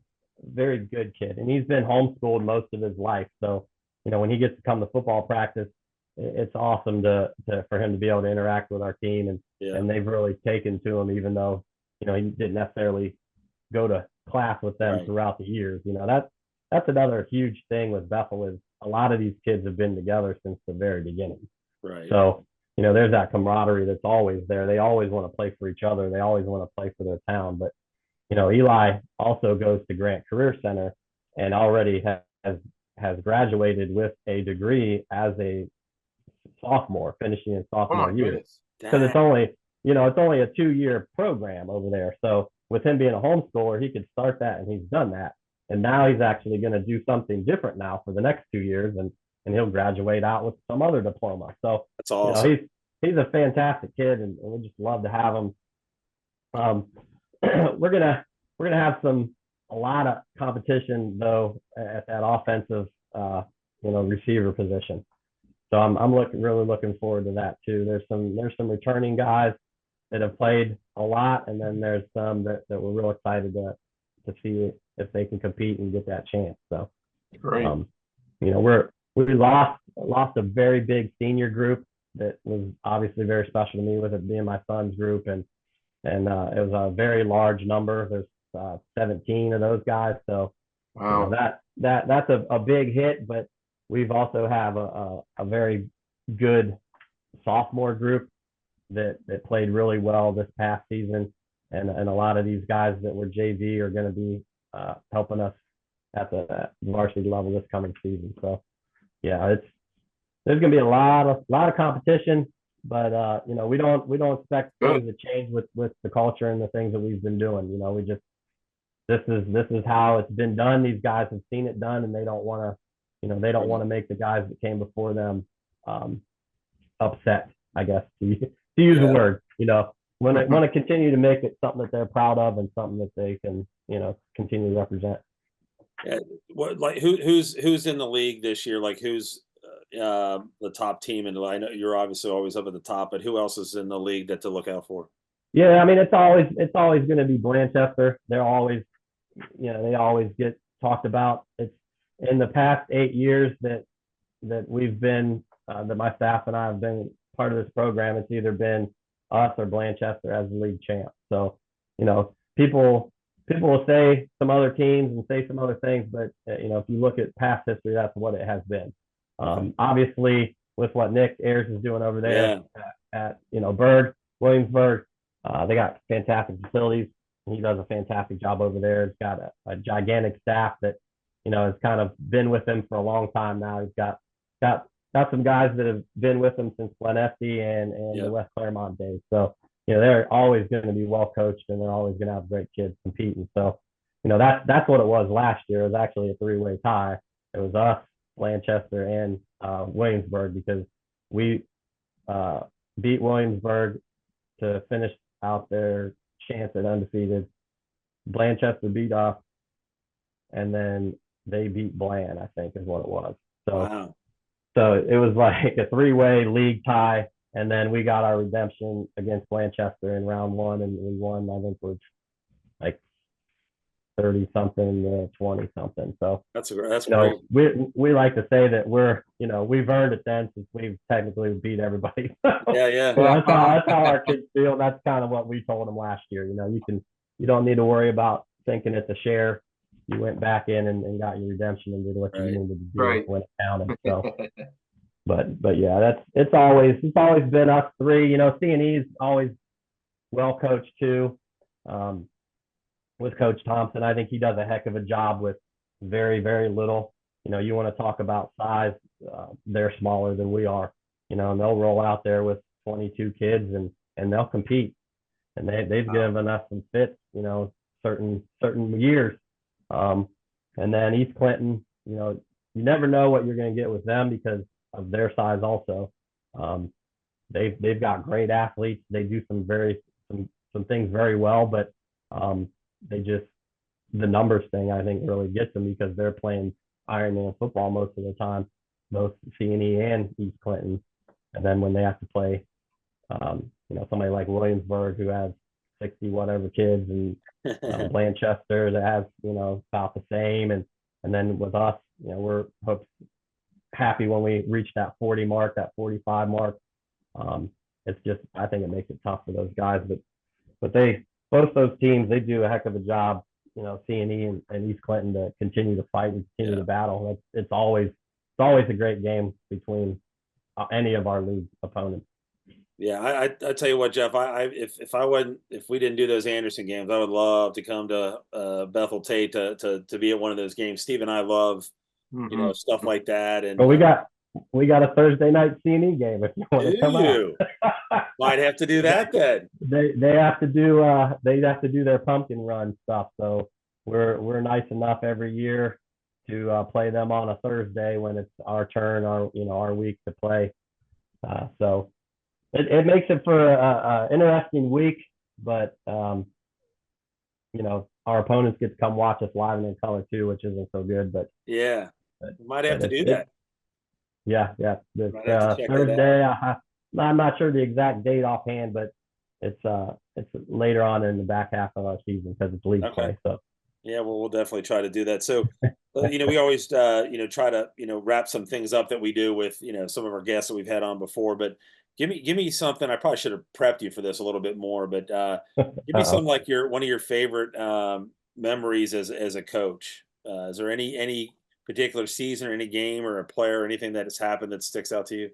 kid, and he's been homeschooled most of his life. So when he gets to come to football practice, it's awesome for him to be able to interact with our team, and they've really taken to him, even though he didn't necessarily go to class with them throughout the years. That's another huge thing with Bethel, is a lot of these kids have been together since the very beginning. Right. So there's that camaraderie that's always there. They always want to play for each other. They always want to play for their town. But Eli also goes to Grant Career Center and already has graduated with a degree as a sophomore, finishing in sophomore year. Because it's only a 2-year program over there. So with him being a homeschooler, he could start that, and he's done that. And now he's actually going to do something different now for the next 2 years, and he'll graduate out with some other diploma. So that's awesome. He's a fantastic kid, and we just love to have him. We're gonna have a lot of competition though at that offensive receiver position. So I'm really looking forward to that too. There's some returning guys that have played a lot, and then there's some that we're real excited to see if they can compete and get that chance. So great. We lost a very big senior group that was obviously very special to me, with it being my son's group, and it was a very large number. There's 17 of those guys. So wow. That's a big hit, but we've also have a very good sophomore group that played really well this past season, and a lot of these guys that were JV are going to be helping us at the varsity level this coming season. So yeah, there's going to be a lot of competition, but we don't expect things to change with the culture and the things that we've been doing. We just this is how it's been done. These guys have seen it done, and they don't want to make the guys that came before them upset, I guess, to use the word. Want to continue to make it something that they're proud of and something that they can continue to represent. Yeah. Who's in the league this year? Like, who's the top team? And I know you're obviously always up at the top, but who else is in the league to look out for? Yeah, I mean, it's always going to be Blanchester. They're always, they always get talked about. It's in the past 8 years that we've been, that my staff and I have been part of this program. It's either been us or Blanchester as the league champ. So, people will say some other teams and say some other things, but if you look at past history, that's what it has been. Obviously, with what Nick Ayers is doing over there at Williamsburg, they got fantastic facilities. He does a fantastic job over there. He's got a gigantic staff that has kind of been with him for a long time now. He's got some guys that have been with him since Glen Estee and the West Claremont days. So they're always going to be well coached, and they're always going to have great kids competing. So that's what it was last year. It was actually a 3-way tie. It was us, Blanchester, and Williamsburg, because we beat Williamsburg to finish out their chance at undefeated. Blanchester beat us, and then they beat Bland, I think is what it was. So, wow. So it was like a 3-way league tie, and then we got our redemption against Blanchester in round 1, and we won, I think, was like 30-something to 20-something. So that's great. We like to say that we've earned it then, since we've technically beat everybody. Yeah. That's how our kids feel. That's kind of what we told them last year. You don't need to worry about thinking it's a share. You went back in and got your redemption and did what you needed to do when it counted. So But yeah, it's always been us three. You know, C&E's always well coached too. With Coach Thompson, I think he does a heck of a job with very, very little. You know, you want to talk about size, they're smaller than we are. You know, and they'll roll out there with 22 kids and they'll compete. And they've given us some fits, you know, certain years. And then East Clinton, you know, you never know what you're going to get with them because of their size also. They've got great athletes. They do some things very well, but they just, the numbers thing I think really gets them because they're playing Ironman football most of the time, both C&E and East Clinton. And then when they have to play, you know, somebody like Williamsburg who has 60 whatever kids, and Blanchester that has, you know, about the same, and then with us, you know, we're happy when we reach that 40 mark, that 45 mark. It's just, I think it makes it tough for those guys, but both those teams, they do a heck of a job, you know, C&E and East Clinton, to continue to fight and continue to battle. It's always a great game between any of our league opponents. Yeah, I tell you what, Jeff, if we didn't do those Anderson games, I would love to come to Bethel Tate to be at one of those games. Steve and I love, you know, stuff like that. And but we got a Thursday night C&E game if you want to come out. Might have to do that then. They have to do their pumpkin run stuff. So we're nice enough every year to play them on a Thursday when it's our turn, our week to play. So it makes it for a interesting week, but you know, our opponents get to come watch us live and in color too, which isn't so good. But yeah, we might have to do that. Yeah. This Thursday, I'm not sure the exact date offhand, but it's later on in the back half of our season because it's league play. So yeah, well, we'll definitely try to do that. So, you know, we always, you know, try to, you know, wrap some things up that we do with, you know, some of our guests that we've had on before. But give me something. I probably should have prepped you for this a little bit more, but give me something like one of your favorite memories as a coach. Is there any particular season or any game or a player or anything that has happened that sticks out to you?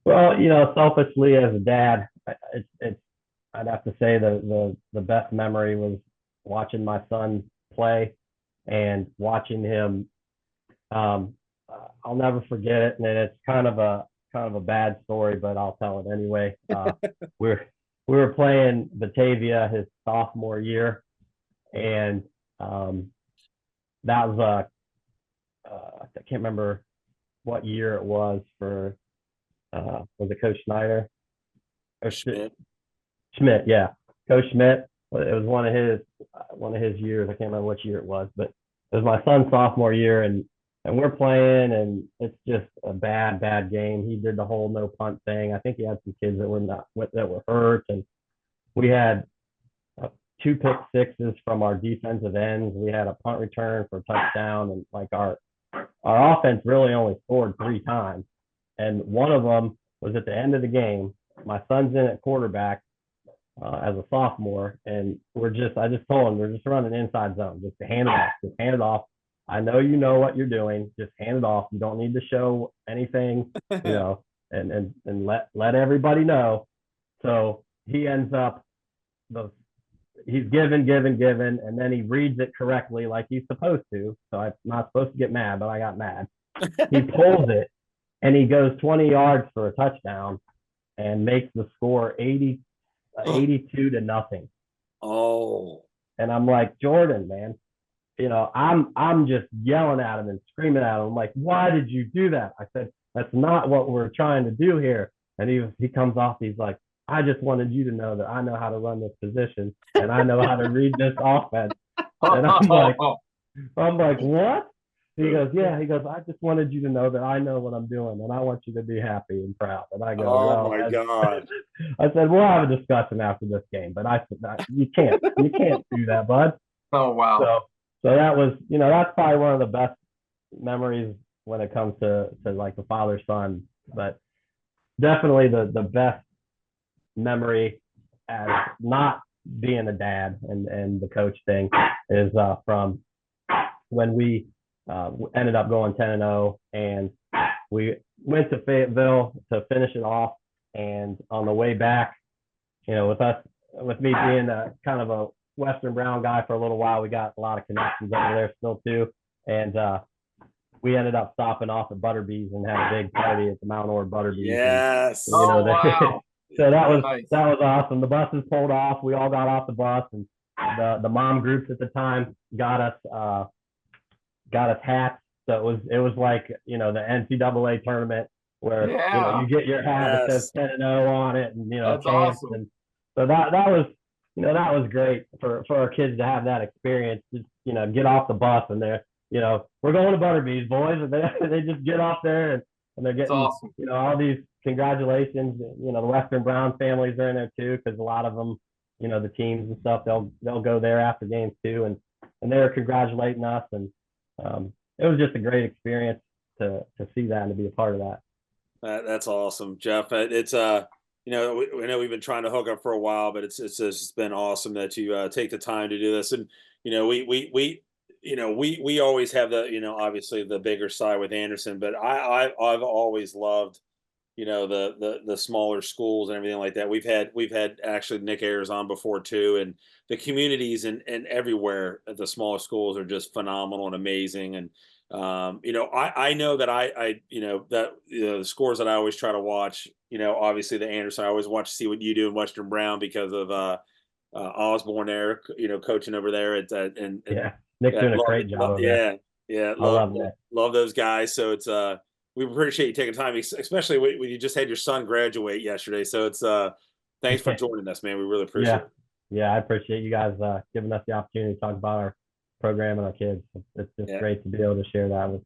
Well, you know, selfishly as a dad, I'd have to say the best memory was watching my son play and watching him. I'll never forget it, and it's kind of a bad story, but I'll tell it anyway. We were playing Batavia his sophomore year, and that was I can't remember what year it was for. Was it Coach Schneider? Or Schmidt. Schmidt, yeah, Coach Schmidt. It was one of his years. I can't remember which year it was, but it was my son's sophomore year, and we're playing, and it's just a bad game. He did the whole no punt thing. I think he had some kids that were hurt, and we had 2 pick sixes from our defensive ends. We had a punt return for a touchdown, and like our offense really only scored 3 times, and one of them was at the end of the game. My son's in at quarterback as a sophomore, and I just told him we're just running inside zone, just to hand it off. I know you know what you're doing. Just hand it off. You don't need to show anything, you know, and let everybody know. So he ends up he's given, and then he reads it correctly like he's supposed to. So I'm not supposed to get mad, but I got mad. He pulls it, and he goes 20 yards for a touchdown and makes the score 82-0. Oh. And I'm like, Jordan, man, you know, I'm just yelling at him and screaming at him. I'm like, why did you do that? I said, that's not what we're trying to do here. And he comes off, he's like, I just wanted you to know that I know how to run this position and I know how to read this offense. And I'm like, what? He goes, yeah. He goes, I just wanted you to know that I know what I'm doing and I want you to be happy and proud. And I go, oh my God. I said, we'll have a discussion after this game, but I said, you can't do that, bud. Oh, wow. So that was, you know, that's probably one of the best memories when it comes to like the father-son, but definitely the best memory as not being a dad and the coach thing is from when we ended up going 10-0, and we went to Fayetteville to finish it off, and on the way back, with me being kind of a Western Brown guy for a little while, we got a lot of connections over there still too, and we ended up stopping off at Butterbees and had a big party at the Mount Orr Butterbees. Yes. And, Wow. so that was Nice. awesome. The buses pulled off. We all got off the bus, and the mom groups at the time got us hats. So it was like the NCAA tournament where you get your hat that says 10-0 on it, and That's champs. awesome. And so that was that was great for our kids to have that experience. Just get off the bus, and they're we're going to Butterbees, boys, and they just get off there, and they're getting awesome. all these congratulations. The Western Brown families are in there too, because a lot of them, the teams and stuff, they'll go there after games too, and they were congratulating us, and it was just a great experience to see that and to be a part of that. That's awesome, Jeff. It's we know we've been trying to hook up for a while, but it's just been awesome that you take the time to do this. And we always have the obviously the bigger side with Anderson, but I've always loved the smaller schools and everything like that. We've had actually Nick Ayers on before too, and the communities and everywhere at the smaller schools are just phenomenal and amazing. And I know that the scores that I always try to watch, obviously the Anderson, I always watch to see what you do in Western Brown because of Osborne there, coaching over there and yeah, Nick's doing a great job. Love those guys. So it's we appreciate you taking time, especially when you just had your son graduate yesterday. So it's thanks for joining us, man. We really appreciate it. Yeah, I appreciate you guys giving us the opportunity to talk about our program and our kids. It's just great to be able to share that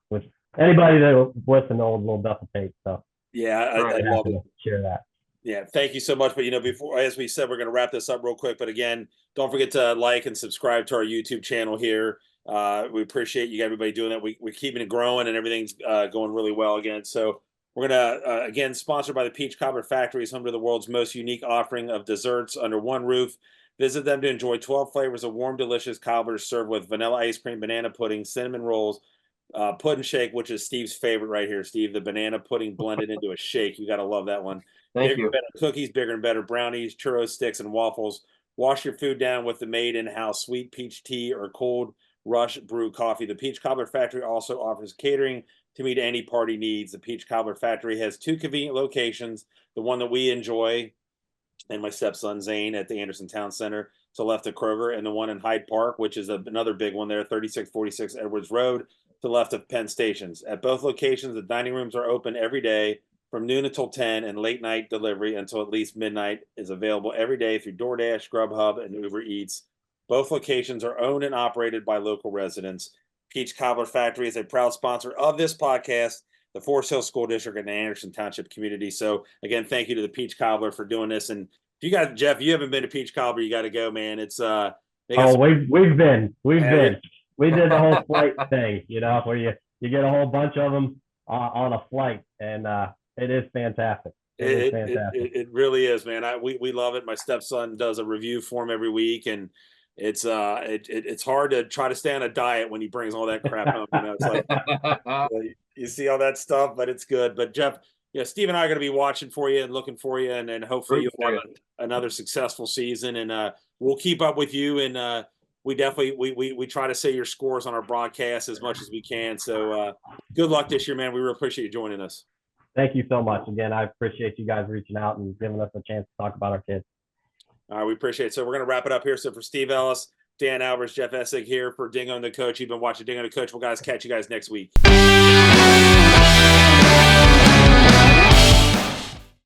with anybody that listens to old little Bethel Tate. So yeah, I love it. Share that. Yeah, thank you so much. But before, as we said, we're going to wrap this up real quick. But again, don't forget to like and subscribe to our YouTube channel here. We appreciate you everybody doing that. We're keeping it growing and everything's going really well again. So we're gonna again, sponsored by the Peach Cobbler Factory, is home to the world's most unique offering of desserts under one roof. Visit them to enjoy 12 flavors of warm, delicious cobblers served with vanilla ice cream, banana pudding, cinnamon rolls, pudding shake, which is Steve's favorite right here. Steve, the banana pudding blended into a shake. You got to love that one. Thank you. Better cookies, bigger and better brownies, churros, sticks, and waffles. Wash your food down with the made in-house sweet peach tea or cold rush brew coffee. The Peach Cobbler Factory also offers catering to meet any party needs. The Peach Cobbler Factory has 2 convenient locations. The one that we enjoy, and my stepson Zane, at the Anderson Town Center to the left of Kroger, and the one in Hyde Park, which is another big one there, 3646 Edwards Road, to the left of Penn Stations. At both locations, the dining rooms are open every day from noon until 10, and late night delivery until at least midnight is available every day through DoorDash, Grubhub, and Uber Eats. Both locations are owned and operated by local residents. Peach Cobbler Factory is a proud sponsor of this podcast, the Forest Hill School District, and the Anderson Township community. So again, thank you to the Peach Cobbler for doing this. And if you guys, Jeff, you haven't been to Peach Cobbler, you got to go, man. It's we've been. We did the whole flight thing, where you get a whole bunch of them on a flight, and it is fantastic. It really is, man. We love it. My stepson does a review for him every week, and it's hard to try to stay on a diet when he brings all that crap home. It's like you see all that stuff, but it's good. But Jeff, Steve and I are going to be watching for you and looking for you, and hopefully you'll have another successful season. And we'll keep up with you. And we definitely we try to say your scores on our broadcast as much as we can. So good luck this year, man. We really appreciate you joining us. Thank you so much. Again, I appreciate you guys reaching out and giving us a chance to talk about our kids. All right, we appreciate it. So we're going to wrap it up here. So for Steve Ellis, Dan Albers, Jeff Essig here for Dingo and the Coach. You've been watching Dingo and the Coach. Well, guys, catch you guys next week.